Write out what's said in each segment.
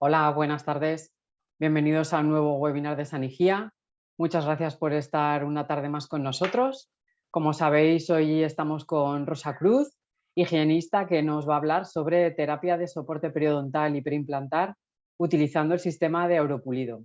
Hola, buenas tardes. Bienvenidos al nuevo webinar de Sanigía. Muchas gracias por estar una tarde más con nosotros. Como sabéis, hoy estamos con Rosa Cruz, higienista, que nos va a hablar sobre terapia de soporte periodontal y preimplantar utilizando el sistema de Auropulido.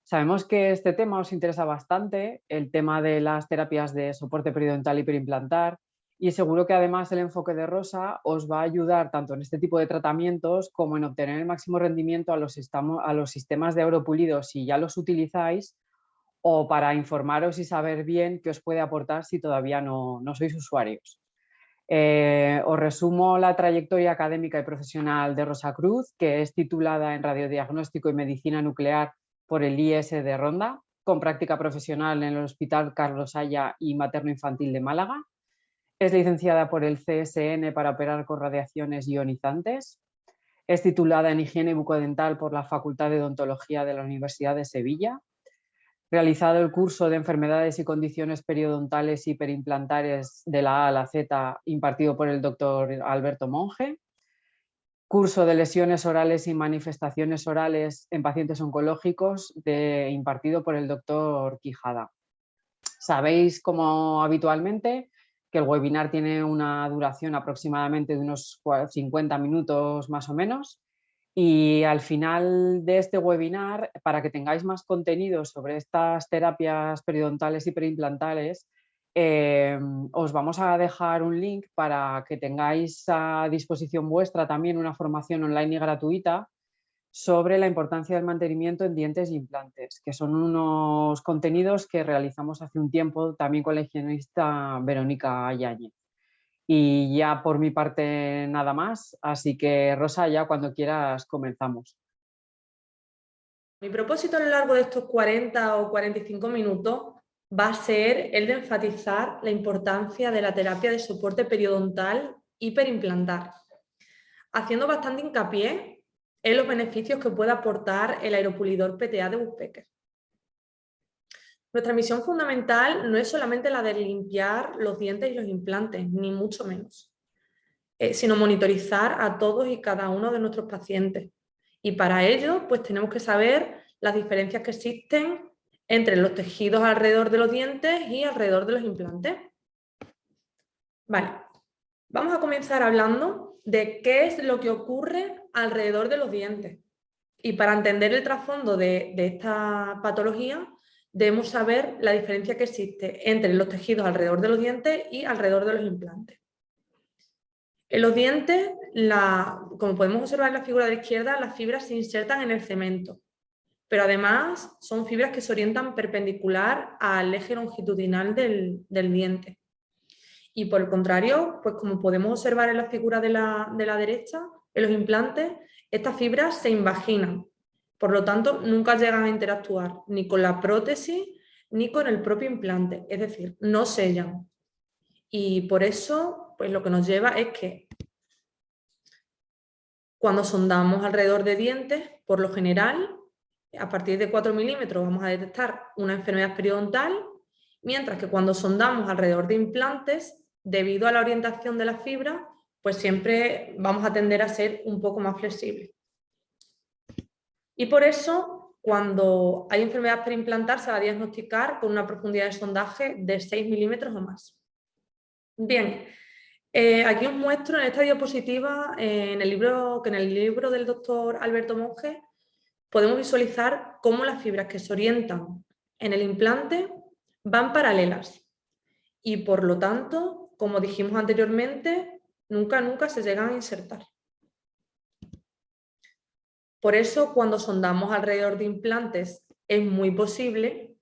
Sabemos que este tema os interesa bastante, el tema de las terapias de soporte periodontal y preimplantar, y seguro que además el enfoque de Rosa os va a ayudar tanto en este tipo de tratamientos como en obtener el máximo rendimiento a los sistemas de Auropulido si ya los utilizáis, o para informaros y saber bien qué os puede aportar si todavía no sois usuarios. Os resumo la trayectoria académica y profesional de Rosa Cruz, que es titulada en Radiodiagnóstico y Medicina Nuclear por el IES de Ronda, con práctica profesional en el Hospital Carlos Haya y Materno Infantil de Málaga. Es licenciada por el CSN para operar con radiaciones ionizantes. Es titulada en Higiene Bucodental por la Facultad de Odontología de la Universidad de Sevilla. Realizado el curso de Enfermedades y Condiciones Periodontales y Perimplantares de la A a la Z, impartido por el doctor Alberto Monge. Curso de Lesiones Orales y Manifestaciones Orales en Pacientes Oncológicos, impartido por el doctor Quijada. Sabéis, como habitualmente, que el webinar tiene una duración aproximadamente de unos 50 minutos más o menos, y al final de este webinar, para que tengáis más contenido sobre estas terapias periodontales y preimplantales, os vamos a dejar un link para que tengáis a disposición vuestra también una formación online y gratuita sobre la importancia del mantenimiento en dientes e implantes, que son unos contenidos que realizamos hace un tiempo también con la higienista Verónica Yáñez. Y ya por mi parte nada más, así que Rosa, ya cuando quieras comenzamos. Mi propósito a lo largo de estos 40 o 45 minutos va a ser el de enfatizar la importancia de la terapia de soporte periodontal y perimplantar, haciendo bastante hincapié en los beneficios que puede aportar el aeropulidor PTA de Buspecker. Nuestra misión fundamental no es solamente la de limpiar los dientes y los implantes, ni mucho menos, sino monitorizar a todos y cada uno de nuestros pacientes. Y para ello, pues tenemos que saber las diferencias que existen entre los tejidos alrededor de los dientes y alrededor de los implantes. Vale, vamos a comenzar hablando de qué es lo que ocurre alrededor de los dientes. Y para entender el trasfondo de esta patología, debemos saber la diferencia que existe entre los tejidos alrededor de los dientes y alrededor de los implantes. En los dientes, como podemos observar en la figura de la izquierda, las fibras se insertan en el cemento, pero además son fibras que se orientan perpendicular al eje longitudinal del diente. Y por el contrario, pues como podemos observar en la figura de la derecha, en los implantes, estas fibras se invaginan. Por lo tanto, nunca llegan a interactuar ni con la prótesis ni con el propio implante, es decir, no sellan. Y por eso, pues lo que nos lleva es que cuando sondamos alrededor de dientes, por lo general, a partir de 4 milímetros vamos a detectar una enfermedad periodontal, mientras que cuando sondamos alrededor de implantes, debido a la orientación de la fibra, pues siempre vamos a tender a ser un poco más flexibles. Y por eso, cuando hay enfermedad perimplantar, se va a diagnosticar con una profundidad de sondaje de 6 milímetros o más. Bien, aquí os muestro en esta diapositiva, en el libro del doctor Alberto Monge, podemos visualizar cómo las fibras que se orientan en el implante van paralelas y por lo tanto, como dijimos anteriormente, nunca se llegan a insertar. Por eso, cuando sondamos alrededor de implantes, es muy posible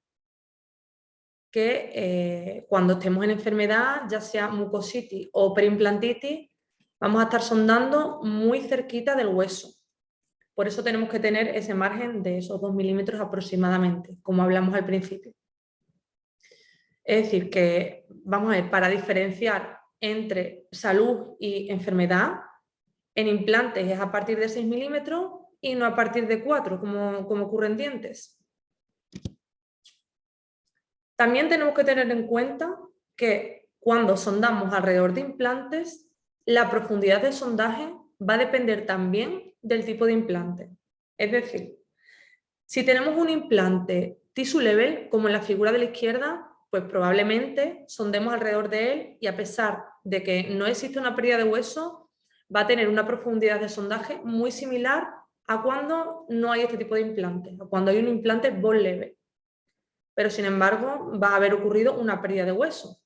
que cuando estemos en enfermedad, ya sea mucositis o perimplantitis, vamos a estar sondando muy cerquita del hueso. Por eso tenemos que tener ese margen de esos 2 milímetros aproximadamente, como hablamos al principio. Es decir, que vamos a ver, para diferenciar entre salud y enfermedad, en implantes es a partir de 6 milímetros y no a partir de 4, como ocurre en dientes. También tenemos que tener en cuenta que cuando sondamos alrededor de implantes, la profundidad de sondaje va a depender también del tipo de implante. Es decir, si tenemos un implante tissue level, como en la figura de la izquierda, pues probablemente sondemos alrededor de él y a pesar de que no existe una pérdida de hueso, va a tener una profundidad de sondaje muy similar a cuando no hay este tipo de implante, a cuando hay un implante bone level. Pero sin embargo va a haber ocurrido una pérdida de hueso.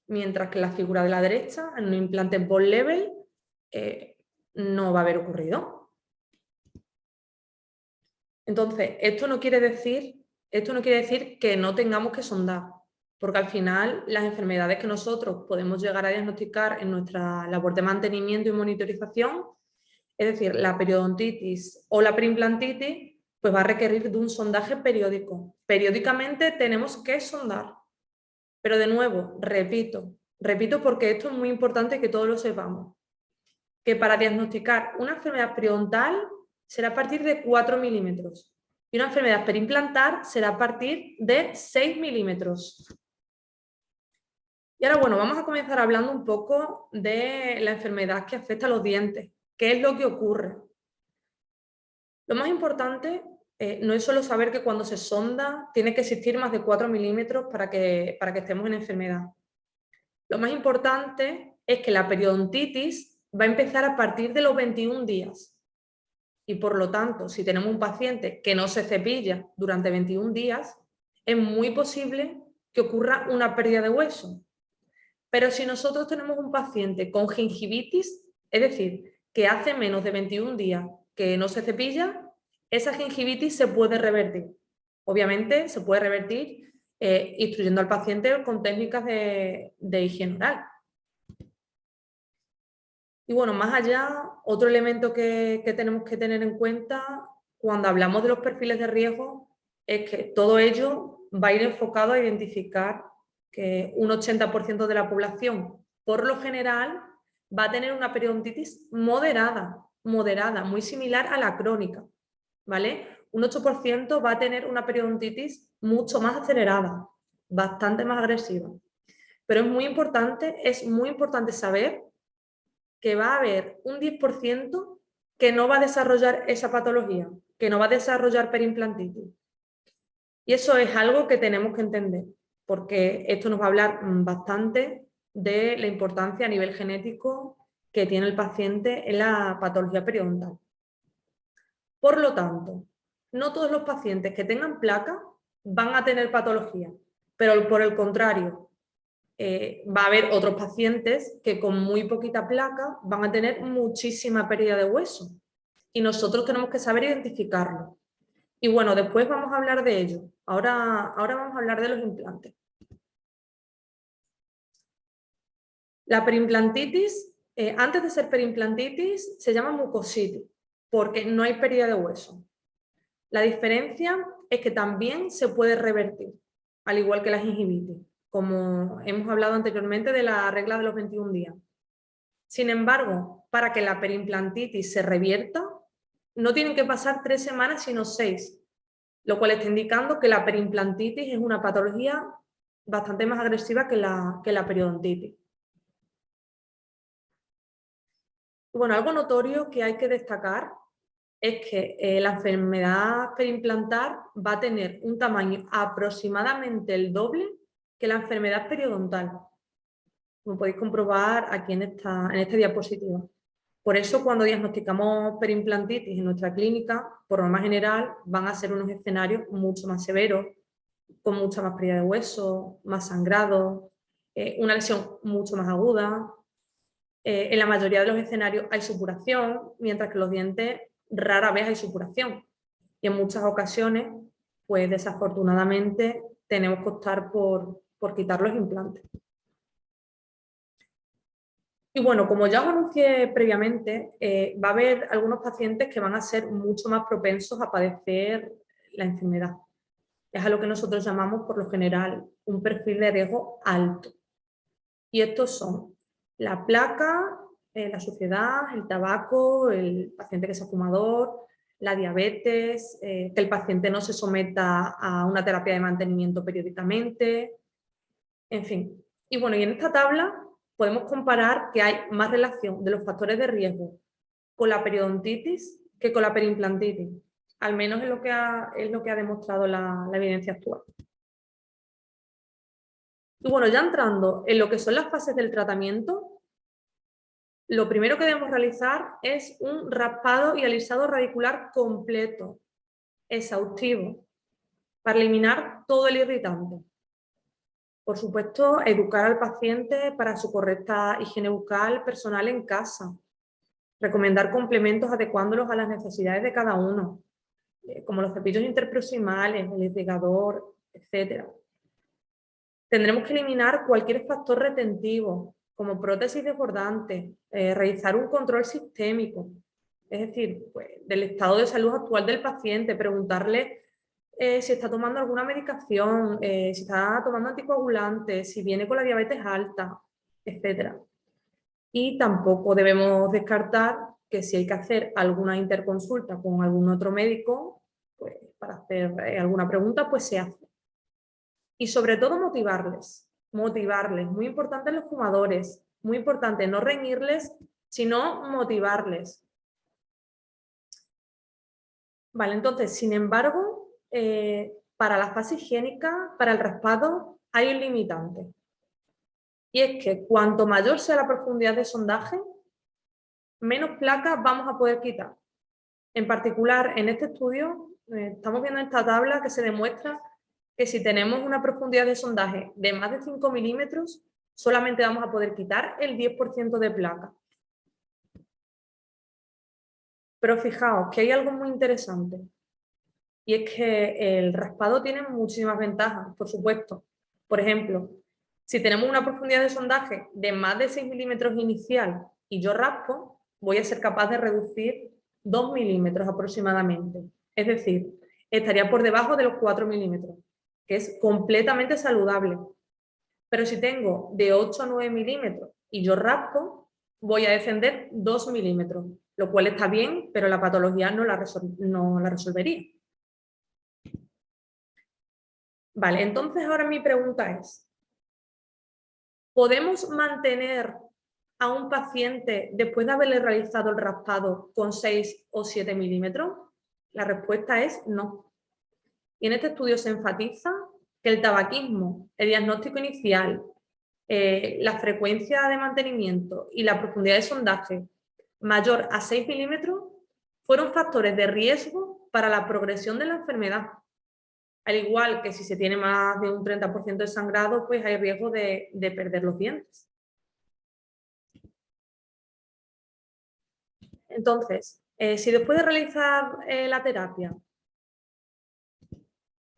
Mientras que en la figura de la derecha, en un implante bone level, no va a haber ocurrido. Entonces, esto no quiere decir que no tengamos que sondar, porque al final las enfermedades que nosotros podemos llegar a diagnosticar en nuestra labor de mantenimiento y monitorización, es decir, la periodontitis o la periimplantitis, pues va a requerir de un sondaje periódico. Periódicamente tenemos que sondar. Pero de nuevo, repito porque esto es muy importante que todos lo sepamos, que para diagnosticar una enfermedad periodontal será a partir de 4 milímetros y una enfermedad periimplantar será a partir de 6 milímetros. Y ahora, bueno, vamos a comenzar hablando un poco de la enfermedad que afecta a los dientes. ¿Qué es lo que ocurre? Lo más importante no es solo saber que cuando se sonda tiene que existir más de 4 milímetros para que estemos en enfermedad. Lo más importante es que la periodontitis va a empezar a partir de los 21 días. Y por lo tanto, si tenemos un paciente que no se cepilla durante 21 días, es muy posible que ocurra una pérdida de hueso. Pero si nosotros tenemos un paciente con gingivitis, es decir, que hace menos de 21 días que no se cepilla, esa gingivitis se puede revertir. Obviamente se puede revertir instruyendo al paciente con técnicas de higiene oral. Y bueno, más allá, otro elemento que tenemos que tener en cuenta cuando hablamos de los perfiles de riesgo es que todo ello va a ir enfocado a identificar que un 80% de la población, por lo general, va a tener una periodontitis moderada, muy similar a la crónica, ¿vale? Un 8% va a tener una periodontitis mucho más acelerada, bastante más agresiva. Pero es muy importante saber que va a haber un 10% que no va a desarrollar esa patología, que no va a desarrollar periimplantitis. Y eso es algo que tenemos que entender, porque esto nos va a hablar bastante de la importancia a nivel genético que tiene el paciente en la patología periodontal. Por lo tanto, no todos los pacientes que tengan placa van a tener patología, pero por el contrario, va a haber otros pacientes que con muy poquita placa van a tener muchísima pérdida de hueso y nosotros tenemos que saber identificarlo. Y bueno, después vamos a hablar de ello. Ahora vamos a hablar de los implantes. La periimplantitis, antes de ser periimplantitis, se llama mucositis porque no hay pérdida de hueso. La diferencia es que también se puede revertir, al igual que la gingivitis, como hemos hablado anteriormente de la regla de los 21 días. Sin embargo, para que la periimplantitis se revierta, no tienen que pasar 3 semanas, sino 6, lo cual está indicando que la periimplantitis es una patología bastante más agresiva que la periodontitis. Bueno, algo notorio que hay que destacar es que la enfermedad periimplantar va a tener un tamaño aproximadamente el doble que la enfermedad periodontal, como podéis comprobar aquí en esta diapositiva. Por eso, cuando diagnosticamos periimplantitis en nuestra clínica, por norma general, van a ser unos escenarios mucho más severos, con mucha más pérdida de hueso, más sangrado, una lesión mucho más aguda. En la mayoría de los escenarios hay supuración, mientras que los dientes rara vez hay supuración. Y en muchas ocasiones, pues desafortunadamente, tenemos que optar por quitar los implantes. Y bueno, como ya os anuncié previamente, va a haber algunos pacientes que van a ser mucho más propensos a padecer la enfermedad. Es a lo que nosotros llamamos, por lo general, un perfil de riesgo alto. Y estos son la placa, la suciedad, el tabaco, el paciente que sea fumador, la diabetes, que el paciente no se someta a una terapia de mantenimiento periódicamente, en fin. Y bueno, y en esta tabla podemos comparar que hay más relación de los factores de riesgo con la periodontitis que con la periimplantitis. al menos es lo que ha demostrado la evidencia actual. Y bueno, ya entrando en lo que son las fases del tratamiento, lo primero que debemos realizar es un raspado y alisado radicular completo, exhaustivo, para eliminar todo el irritante. Por supuesto, educar al paciente para su correcta higiene bucal personal en casa. Recomendar complementos adecuándolos a las necesidades de cada uno, como los cepillos interproximales, el irrigador, etc. Tendremos que eliminar cualquier factor retentivo, como prótesis desbordante, realizar un control sistémico, es decir, pues, del estado de salud actual del paciente, preguntarle si está tomando alguna medicación, si está tomando anticoagulantes, si viene con la diabetes alta, etc. Y tampoco debemos descartar que si hay que hacer alguna interconsulta con algún otro médico, pues para hacer alguna pregunta, pues se hace. Y sobre todo motivarles, muy importante en los fumadores, muy importante no reñirles, sino motivarles. Vale, entonces, sin embargo, para la fase higiénica, para el raspado, hay un limitante. Y es que cuanto mayor sea la profundidad de sondaje, menos placas vamos a poder quitar. En particular, en este estudio, estamos viendo esta tabla que se demuestra que si tenemos una profundidad de sondaje de más de 5 milímetros, solamente vamos a poder quitar el 10% de placa. Pero fijaos que hay algo muy interesante, y es que el raspado tiene muchísimas ventajas, por supuesto. Por ejemplo, si tenemos una profundidad de sondaje de más de 6 milímetros inicial y yo raspo, voy a ser capaz de reducir 2 milímetros aproximadamente. Es decir, estaría por debajo de los 4 milímetros, que es completamente saludable. Pero si tengo de 8 a 9 milímetros y yo raspo, voy a descender 2 milímetros, lo cual está bien, pero la patología no la resolvería. Vale, entonces ahora mi pregunta es, ¿podemos mantener a un paciente después de haberle realizado el raspado con 6 o 7 milímetros? La respuesta es no. Y en este estudio se enfatiza que el tabaquismo, el diagnóstico inicial, la frecuencia de mantenimiento y la profundidad de sondaje mayor a 6 milímetros fueron factores de riesgo para la progresión de la enfermedad. Al igual que si se tiene más de un 30% de sangrado, pues hay riesgo de perder los dientes. Entonces, si después de realizar la terapia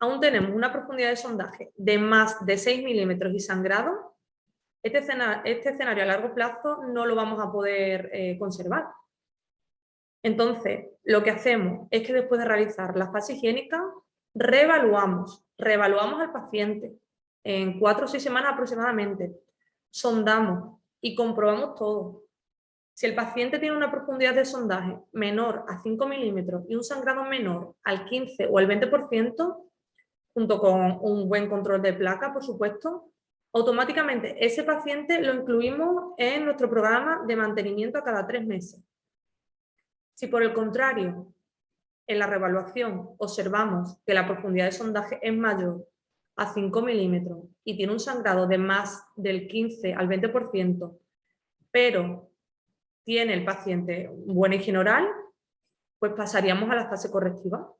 aún tenemos una profundidad de sondaje de más de 6 milímetros y sangrado, este escenario a largo plazo no lo vamos a poder conservar. Entonces, lo que hacemos es que después de realizar la fase higiénica, reevaluamos al paciente en 4 o 6 semanas aproximadamente, sondamos y comprobamos todo. Si el paciente tiene una profundidad de sondaje menor a 5 milímetros y un sangrado menor al 15 o al 20%, junto con un buen control de placa, por supuesto, automáticamente ese paciente lo incluimos en nuestro programa de mantenimiento a cada 3 meses. Si por el contrario, en la reevaluación observamos que la profundidad de sondaje es mayor a 5 milímetros y tiene un sangrado de más del 15 al 20%, pero tiene el paciente buena higiene oral, pues pasaríamos a la fase correctiva.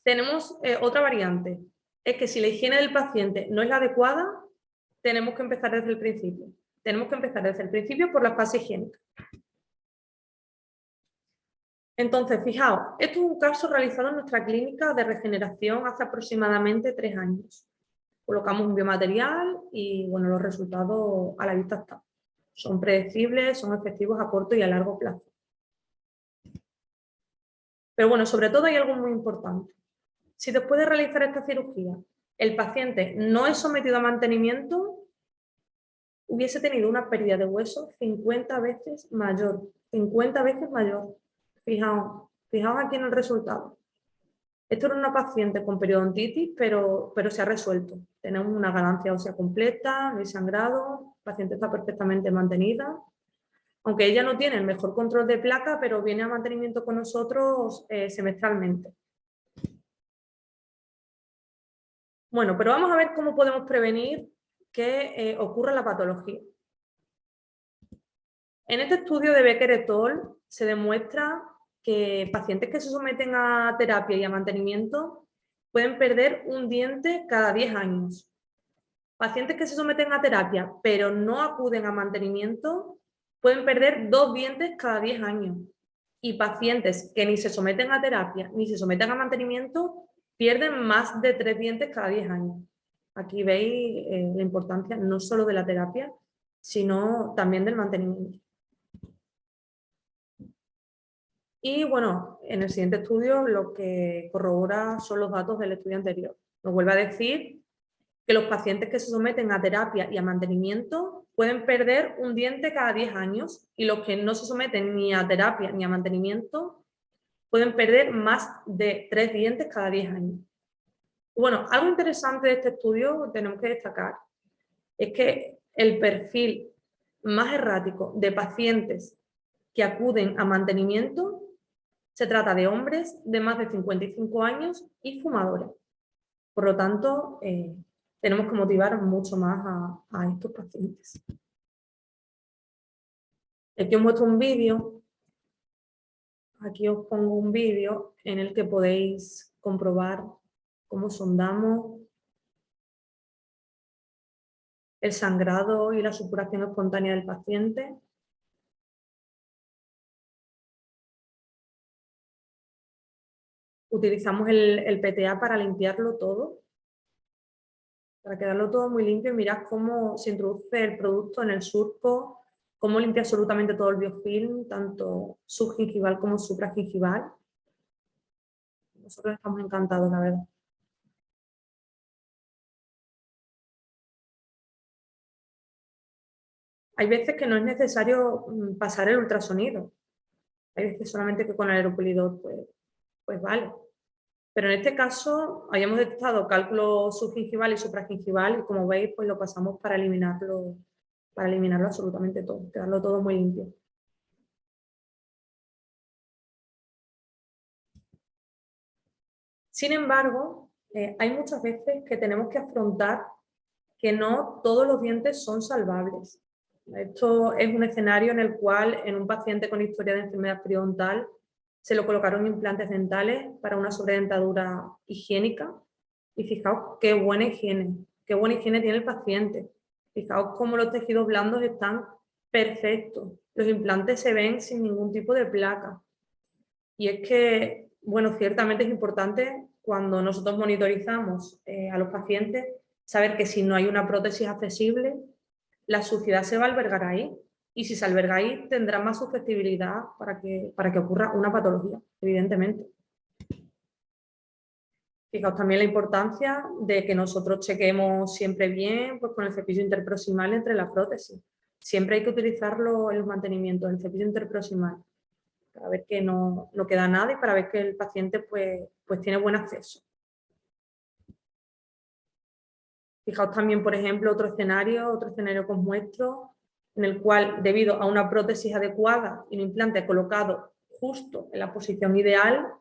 Tenemos otra variante, es que si la higiene del paciente no es la adecuada, tenemos que empezar desde el principio. Tenemos que empezar desde el principio por la fase higiénica. Entonces, fijaos, esto es un caso realizado en nuestra clínica de regeneración hace aproximadamente 3 años. Colocamos un biomaterial y bueno, los resultados a la vista están. Son predecibles, son efectivos a corto y a largo plazo. Pero bueno, sobre todo hay algo muy importante. Si después de realizar esta cirugía el paciente no es sometido a mantenimiento, hubiese tenido una pérdida de hueso 50 veces mayor. 50 veces mayor. Fijaos aquí en el resultado. Esto era una paciente con periodontitis, pero se ha resuelto. Tenemos una ganancia ósea completa, no hay sangrado, la paciente está perfectamente mantenida. aunque ella no tiene el mejor control de placa, pero viene a mantenimiento con nosotros semestralmente. Bueno, pero vamos a ver cómo podemos prevenir que ocurra la patología. En este estudio de Becker et al. Se demuestra que pacientes que se someten a terapia y a mantenimiento pueden perder un diente cada 10 años. Pacientes que se someten a terapia pero no acuden a mantenimiento pueden perder 2 dientes cada 10 años. Y pacientes que ni se someten a terapia ni se someten a mantenimiento pierden más de 3 dientes cada 10 años. Aquí veis la importancia no solo de la terapia, sino también del mantenimiento. Y bueno, en el siguiente estudio lo que corrobora son los datos del estudio anterior. Nos vuelve a decir que los pacientes que se someten a terapia y a mantenimiento pueden perder un diente cada 10 años y los que no se someten ni a terapia ni a mantenimiento pueden perder más de 3 dientes cada 10 años. Bueno, algo interesante de este estudio que tenemos que destacar es que el perfil más errático de pacientes que acuden a mantenimiento se trata de hombres de más de 55 años y fumadores. Por lo tanto, tenemos que motivar mucho más a estos pacientes. Aquí os muestro un vídeo. Aquí os pongo un vídeo en el que podéis comprobar cómo sondamos el sangrado y la supuración espontánea del paciente. Utilizamos el PTA para limpiarlo todo, para quedarlo todo muy limpio y mirad cómo se introduce el producto en el surco, cómo limpia absolutamente todo el biofilm, tanto subgingival como supragingival. Nosotros estamos encantados, la verdad. Hay veces que no es necesario pasar el ultrasonido. Hay veces solamente que con el aeropulidor pues vale. Pero en este caso habíamos detectado cálculo subgingival y supragingival y como veis pues lo pasamos para eliminarlo absolutamente todo, quedarlo todo muy limpio. Sin embargo, hay muchas veces que tenemos que afrontar que no todos los dientes son salvables. Esto es un escenario en el cual en un paciente con historia de enfermedad periodontal se le colocaron implantes dentales para una sobredentadura higiénica y fijaos qué buena higiene tiene el paciente. Fijaos cómo los tejidos blandos están perfectos, los implantes se ven sin ningún tipo de placa. Y es que, bueno, ciertamente es importante cuando nosotros monitorizamos a los pacientes saber que si no hay una prótesis accesible, la suciedad se va a albergar ahí. Y si se alberga ahí, tendrá más susceptibilidad para que ocurra una patología, evidentemente. Fijaos también la importancia de que nosotros chequemos siempre bien pues, con el cepillo interproximal entre las prótesis. Siempre hay que utilizarlo en los mantenimientos, el cepillo interproximal, para ver que no queda nada y para ver que el paciente pues tiene buen acceso. Fijaos también, por ejemplo, otro escenario que os muestro, en el cual, debido a una prótesis adecuada y un implante colocado justo en la posición ideal,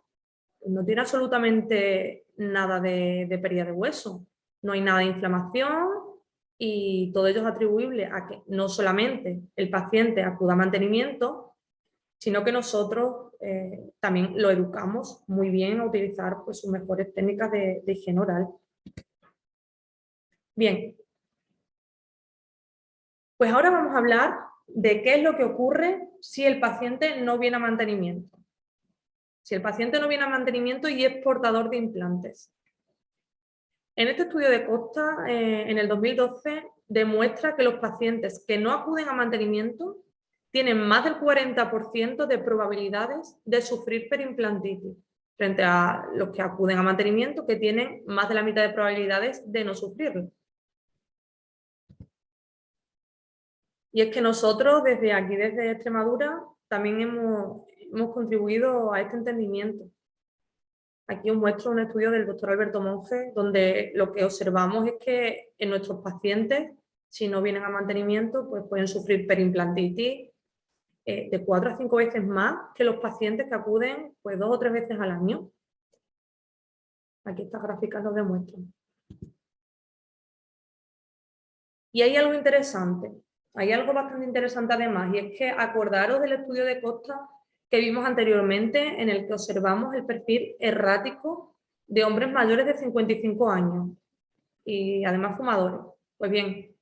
no tiene absolutamente nada de pérdida de hueso. No hay nada de inflamación y todo ello es atribuible a que no solamente el paciente acuda a mantenimiento, sino que nosotros también lo educamos muy bien a utilizar pues, sus mejores técnicas de higiene oral. Bien, pues ahora vamos a hablar de qué es lo que ocurre si el paciente no viene a mantenimiento. Si el paciente no viene a mantenimiento y es portador de implantes. En este estudio de Costa, en el 2012, demuestra que los pacientes que no acuden a mantenimiento tienen más del 40% de probabilidades de sufrir perimplantitis, frente a los que acuden a mantenimiento, que tienen más de la mitad de probabilidades de no sufrirlo. Y es que nosotros, desde aquí, desde Extremadura, también hemos contribuido a este entendimiento. Aquí os muestro un estudio del doctor Alberto Monge, donde lo que observamos es que en nuestros pacientes, si no vienen a mantenimiento, pues pueden sufrir perimplantitis de 4 a 5 veces más que los pacientes que acuden pues 2 o 3 veces al año. Aquí estas gráficas lo demuestran. Y hay algo interesante, hay algo bastante interesante además, y es que acordaros del estudio de Costa que vimos anteriormente, en el que observamos el perfil errático de hombres mayores de 55 años y además fumadores. Pues bien,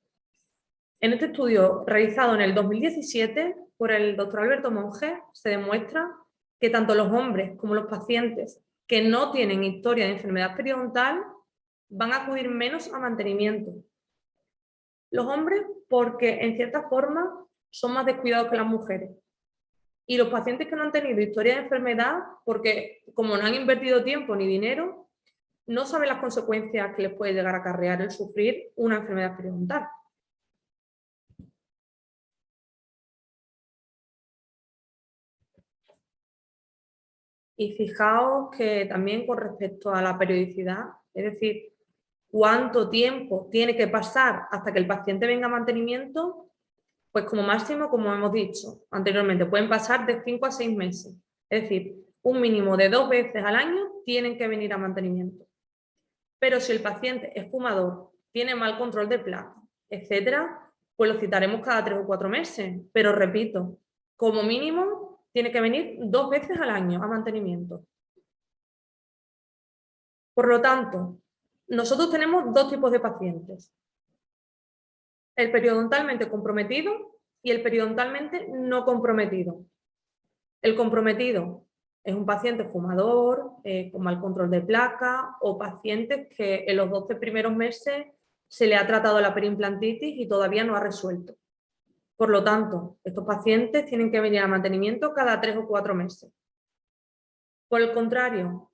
en este estudio realizado en el 2017 por el doctor Alberto Monge, se demuestra que tanto los hombres como los pacientes que no tienen historia de enfermedad periodontal van a acudir menos a mantenimiento. Los hombres porque en cierta forma son más descuidados que las mujeres. Y los pacientes que no han tenido historia de enfermedad porque como no han invertido tiempo ni dinero, no saben las consecuencias que les puede llegar a acarrear el sufrir una enfermedad periodontal. Y fijaos que también con respecto a la periodicidad, es decir, cuánto tiempo tiene que pasar hasta que el paciente venga a mantenimiento, pues como máximo, como hemos dicho anteriormente, pueden pasar de 5 a 6 meses. Es decir, un mínimo de 2 veces al año tienen que venir a mantenimiento. Pero si el paciente es fumador, tiene mal control de placa, etcétera, pues lo citaremos cada 3 o 4 meses. Pero repito, como mínimo tiene que venir 2 veces al año a mantenimiento. Por lo tanto, nosotros tenemos 2 tipos de pacientes. El periodontalmente comprometido y el periodontalmente no comprometido. El comprometido es un paciente fumador, con mal control de placa o pacientes que en los 12 primeros meses se le ha tratado la periimplantitis y todavía no ha resuelto. Por lo tanto, estos pacientes tienen que venir a mantenimiento cada 3 o 4 meses. Por el contrario,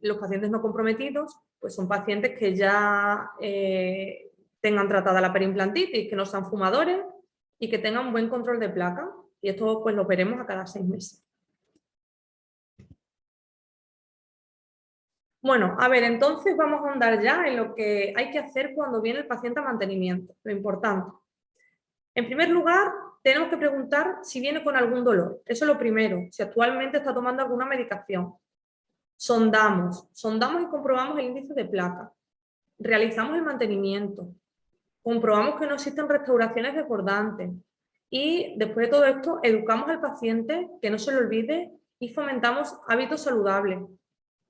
los pacientes no comprometidos pues son pacientes que ya tengan tratada la periimplantitis, que no sean fumadores y que tengan buen control de placa. Y esto pues lo veremos a cada 6 meses. Bueno, a ver, entonces vamos a andar ya en lo que hay que hacer cuando viene el paciente a mantenimiento, lo importante. En primer lugar, tenemos que preguntar si viene con algún dolor. Eso es lo primero, si actualmente está tomando alguna medicación. Sondamos y comprobamos el índice de placa. Realizamos el mantenimiento. Comprobamos que no existen restauraciones desbordantes. Y después de todo esto, educamos al paciente que no se le olvide y fomentamos hábitos saludables,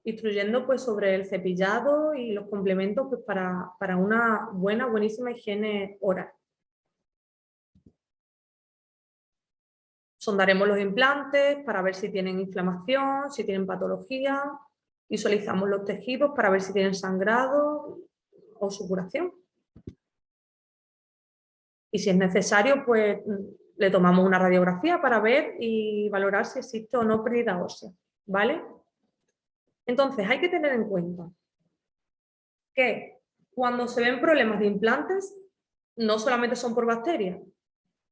instruyendo pues sobre el cepillado y los complementos pues, para una buenísima higiene oral. Sondaremos los implantes para ver si tienen inflamación, si tienen patología. Visualizamos los tejidos para ver si tienen sangrado o supuración. Y si es necesario, pues le tomamos una radiografía para ver y valorar si existe o no pérdida ósea, ¿vale? Entonces, hay que tener en cuenta que cuando se ven problemas de implantes, no solamente son por bacterias,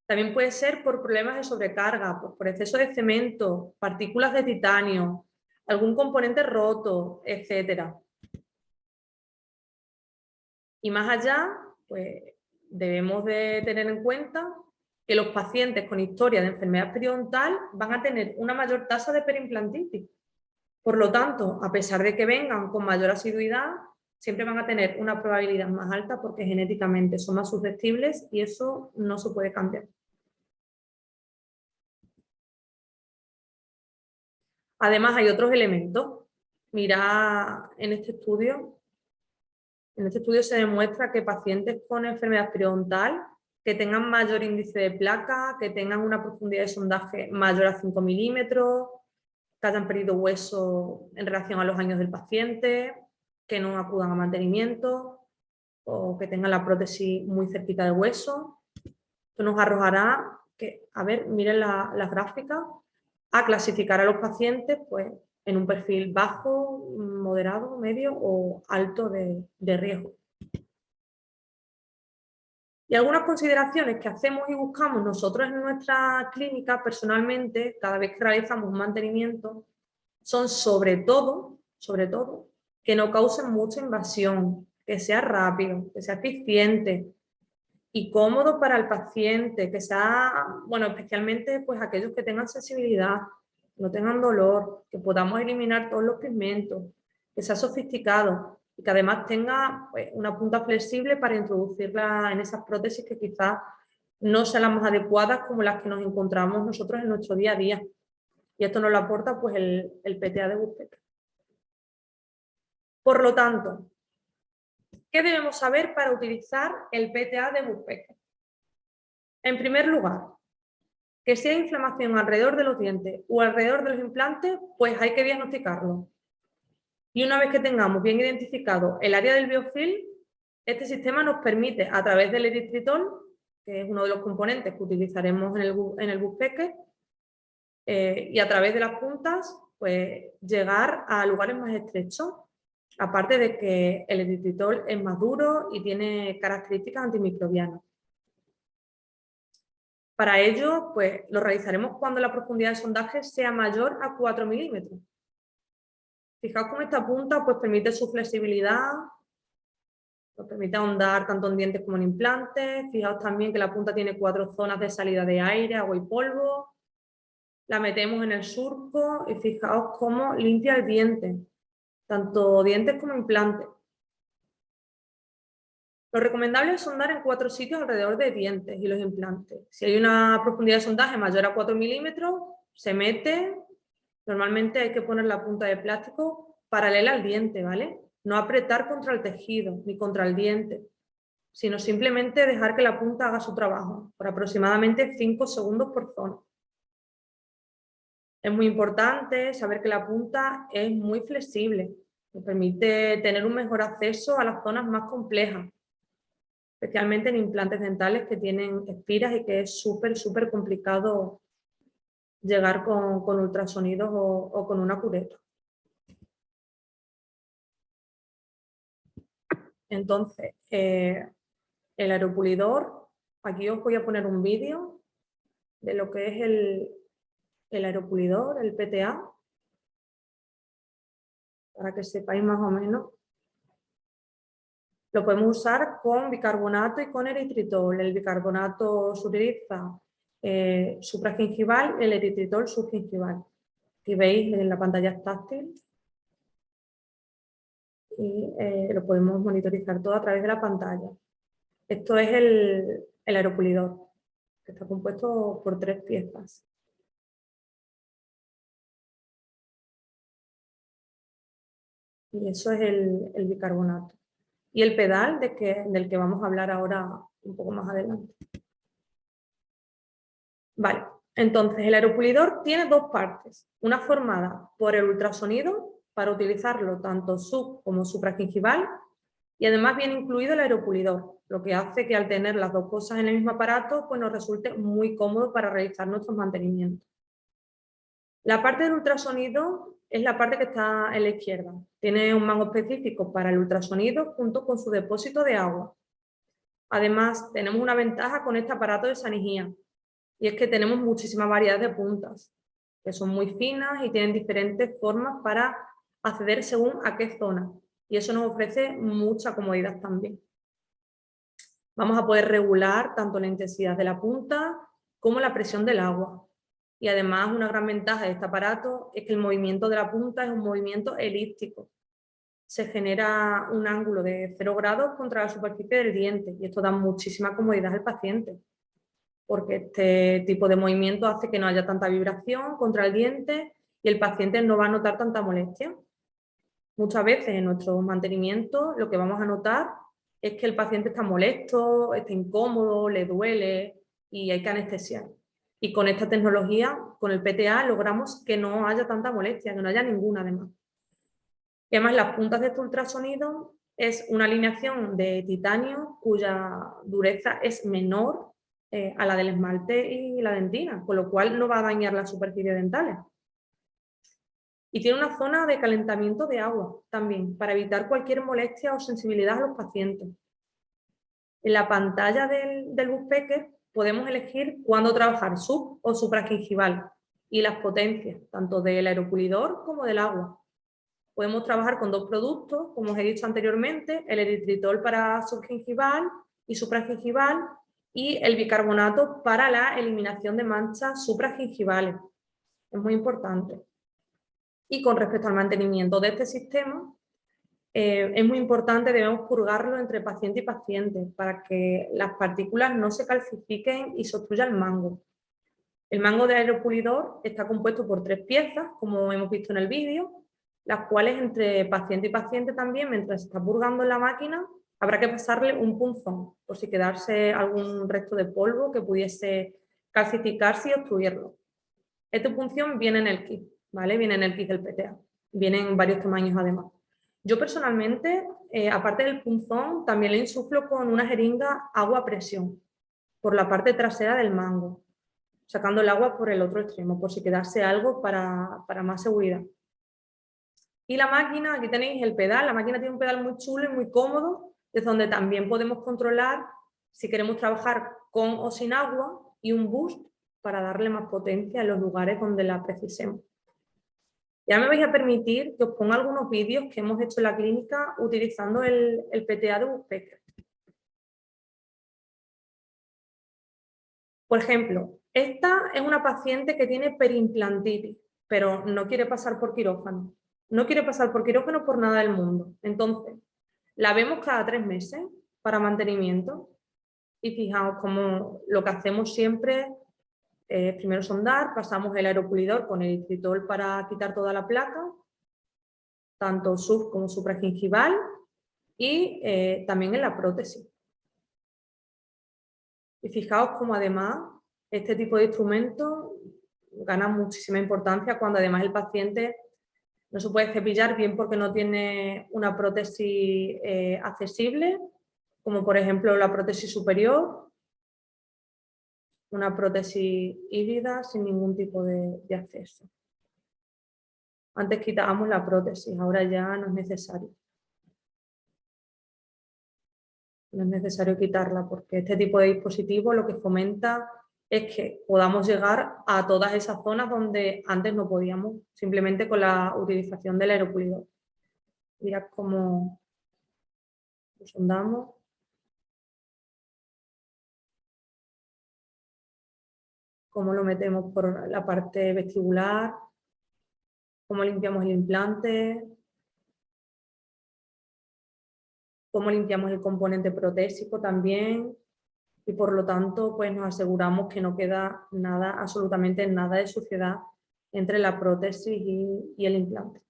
también puede ser por problemas de sobrecarga, por exceso de cemento, partículas de titanio, algún componente roto, etc. Y más allá, pues debemos de tener en cuenta que los pacientes con historia de enfermedad periodontal van a tener una mayor tasa de periimplantitis. Por lo tanto, a pesar de que vengan con mayor asiduidad, siempre van a tener una probabilidad más alta porque genéticamente son más susceptibles y eso no se puede cambiar. Además, hay otros elementos. Mira, en este estudio se demuestra que pacientes con enfermedad periodontal que tengan mayor índice de placa, que tengan una profundidad de sondaje mayor a 5 milímetros, que hayan perdido hueso en relación a los años del paciente, que no acudan a mantenimiento o que tengan la prótesis muy cerquita del hueso. Esto nos arrojará que, a ver, miren las gráficas, a clasificar a los pacientes pues, en un perfil bajo, moderado, medio o alto de riesgo. Y algunas consideraciones que hacemos y buscamos nosotros en nuestra clínica personalmente, cada vez que realizamos un mantenimiento, son sobre todo, que no causen mucha invasión, que sea rápido, que sea eficiente, y cómodo para el paciente, que sea, bueno, especialmente pues aquellos que tengan sensibilidad, no tengan dolor, que podamos eliminar todos los pigmentos, que sea sofisticado y que además tenga pues, una punta flexible para introducirla en esas prótesis que quizás no sean las más adecuadas como las que nos encontramos nosotros en nuestro día a día. Y esto nos lo aporta pues, el PTA de Buspecker. Por lo tanto, ¿qué debemos saber para utilizar el PTA de Buspecker? En primer lugar, que si hay inflamación alrededor de los dientes o alrededor de los implantes, pues hay que diagnosticarlo. Y una vez que tengamos bien identificado el área del biofilm, este sistema nos permite, a través del eritritol, que es uno de los componentes que utilizaremos en el Buspecker, y a través de las puntas, pues llegar a lugares más estrechos, aparte de que el eritritol es más duro y tiene características antimicrobianas. Para ello, pues lo realizaremos cuando la profundidad de sondaje sea mayor a 4 milímetros. Fijaos cómo esta punta pues, permite su flexibilidad, nos permite ahondar tanto en dientes como en implantes. Fijaos también que la punta tiene 4 zonas de salida de aire, agua y polvo. La metemos en el surco y fijaos cómo limpia el diente, tanto dientes como implantes. Lo recomendable es sondar en 4 sitios alrededor de dientes y los implantes. Si hay una profundidad de sondaje mayor a 4 milímetros, se mete. Normalmente hay que poner la punta de plástico paralela al diente, ¿vale? No apretar contra el tejido ni contra el diente, sino simplemente dejar que la punta haga su trabajo, por aproximadamente 5 segundos por zona. Es muy importante saber que la punta es muy flexible, nos permite tener un mejor acceso a las zonas más complejas, especialmente en implantes dentales que tienen espiras y que es súper complicado llegar con ultrasonidos o con una cureta. Entonces, el aeropulidor, aquí os voy a poner un vídeo de lo que es el aeropulidor, el PTA, para que sepáis más o menos. Lo podemos usar con bicarbonato y con eritritol. El bicarbonato se utiliza supragingival, el eritritol subgingival. Aquí veis en la pantalla táctil y lo podemos monitorizar todo a través de la pantalla. Esto es el aeropulidor, que está compuesto por 3 piezas. Y eso es el bicarbonato. Y el pedal del que vamos a hablar ahora un poco más adelante. Vale, entonces el aeropulidor tiene 2 partes. Una formada por el ultrasonido, para utilizarlo tanto sub como supragingival, y además viene incluido el aeropulidor, lo que hace que al tener las 2 cosas en el mismo aparato, pues nos resulte muy cómodo para realizar nuestros mantenimientos. La parte del ultrasonido es la parte que está en la izquierda. Tiene un mango específico para el ultrasonido junto con su depósito de agua. Además, tenemos una ventaja con este aparato de Sanigía, y es que tenemos muchísima variedad de puntas, que son muy finas y tienen diferentes formas para acceder según a qué zona. Y eso nos ofrece mucha comodidad también. Vamos a poder regular tanto la intensidad de la punta como la presión del agua. Y además una gran ventaja de este aparato es que el movimiento de la punta es un movimiento elíptico. Se genera un ángulo de 0 grados contra la superficie del diente y esto da muchísima comodidad al paciente, porque este tipo de movimiento hace que no haya tanta vibración contra el diente y el paciente no va a notar tanta molestia. Muchas veces en nuestro mantenimiento lo que vamos a notar es que el paciente está molesto, está incómodo, le duele y hay que anestesiar. Y con esta tecnología, con el PTA, logramos que no haya tanta molestia, que no haya ninguna además. Y además las puntas de este ultrasonido es una alineación de titanio cuya dureza es menor a la del esmalte y la dentina, con lo cual no va a dañar las superficies dentales. Y tiene una zona de calentamiento de agua también, para evitar cualquier molestia o sensibilidad a los pacientes. En la pantalla del Buspecker podemos elegir cuándo trabajar sub o supragingival y las potencias, tanto del aeropulidor como del agua. Podemos trabajar con 2 productos, como os he dicho anteriormente, el eritritol para subgingival y supragingival, y el bicarbonato para la eliminación de manchas supragingivales. Es muy importante. Y con respecto al mantenimiento de este sistema, es muy importante, debemos purgarlo entre paciente y paciente para que las partículas no se calcifiquen y se obstruya el mango. El mango de aeropulidor está compuesto por 3 piezas, como hemos visto en el vídeo, las cuales entre paciente y paciente también, mientras se está purgando en la máquina, habrá que pasarle un punzón, por si quedase algún resto de polvo que pudiese calcificarse y obstruirlo. Esta punción viene en el kit, ¿vale? Viene en el kit del PTA. Vienen en varios tamaños además. Yo personalmente, aparte del punzón, también le insuflo con una jeringa agua a presión por la parte trasera del mango, sacando el agua por el otro extremo, por si quedase algo para más seguridad. Y la máquina, aquí tenéis el pedal, la máquina tiene un pedal muy chulo y muy cómodo, desde donde también podemos controlar si queremos trabajar con o sin agua, y un boost para darle más potencia en los lugares donde la precisemos. Ya me vais a permitir que os ponga algunos vídeos que hemos hecho en la clínica utilizando el PTA de Woodpecker. Por ejemplo, esta es una paciente que tiene periimplantitis, pero no quiere pasar por quirófano. No quiere pasar por quirófano por nada del mundo. Entonces, la vemos cada 3 meses para mantenimiento. Y fijaos cómo lo que hacemos siempre es primero sondar, pasamos el aeropulidor con el eritritol para quitar toda la placa, tanto sub como supragingival, y también en la prótesis. Y fijaos cómo además este tipo de instrumentos gana muchísima importancia cuando además el paciente no se puede cepillar, bien porque no tiene una prótesis accesible, como por ejemplo la prótesis superior, una prótesis híbrida sin ningún tipo de acceso. Antes quitábamos la prótesis, ahora ya no es necesario. No es necesario quitarla porque este tipo de dispositivo lo que fomenta es que podamos llegar a todas esas zonas donde antes no podíamos, simplemente con la utilización del aeropulidor. Mirad cómo lo sondamos. Cómo lo metemos por la parte vestibular, cómo limpiamos el implante, cómo limpiamos el componente protésico también, y por lo tanto pues nos aseguramos que no queda nada, absolutamente nada de suciedad entre la prótesis y el implante.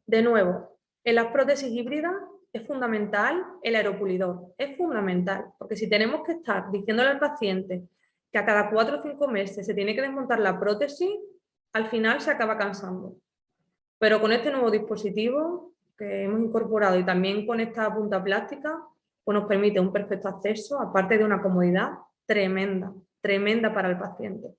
De nuevo, en las prótesis híbridas es fundamental el aeropulidor, es fundamental, porque si tenemos que estar diciéndole al paciente que a cada 4 o 5 meses se tiene que desmontar la prótesis, al final se acaba cansando. Pero con este nuevo dispositivo que hemos incorporado y también con esta punta plástica, pues nos permite un perfecto acceso, aparte de una comodidad tremenda, tremenda para el paciente.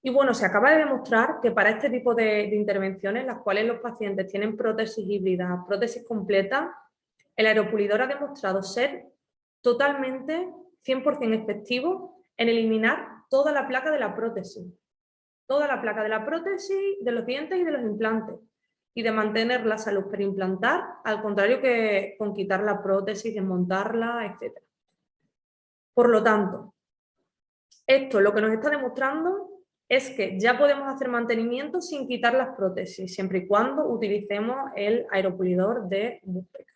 Y bueno, se acaba de demostrar que para este tipo de intervenciones, las cuales los pacientes tienen prótesis híbridas, prótesis completas, el aeropulidor ha demostrado ser totalmente 100% efectivo en eliminar toda la placa de la prótesis. Toda la placa de la prótesis, de los dientes y de los implantes. Y de mantener la salud perimplantar, al contrario que con quitar la prótesis, desmontarla, etc. Por lo tanto, esto lo que nos está demostrando es que ya podemos hacer mantenimiento sin quitar las prótesis, siempre y cuando utilicemos el aeropulidor de Woodpecker.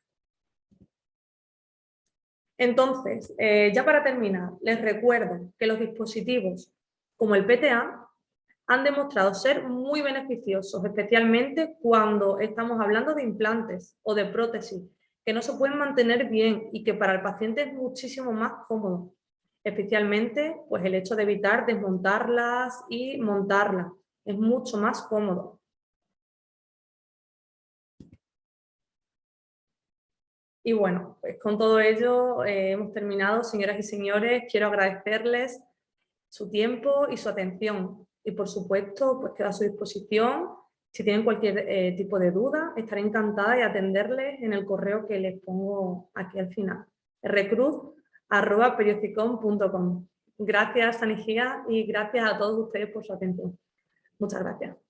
Entonces, ya para terminar, les recuerdo que los dispositivos como el PTA han demostrado ser muy beneficiosos, especialmente cuando estamos hablando de implantes o de prótesis, que no se pueden mantener bien y que para el paciente es muchísimo más cómodo. Especialmente pues el hecho de evitar desmontarlas y montarlas. Es mucho más cómodo. Y bueno, pues con todo ello hemos terminado, señoras y señores. Quiero agradecerles su tiempo y su atención. Y por supuesto, pues quedo a su disposición. Si tienen cualquier tipo de duda, estaré encantada de atenderles en el correo que les pongo aquí al final. rcruz@periodicom.com. Gracias, Sanigía, y gracias a todos ustedes por su atención. Muchas gracias.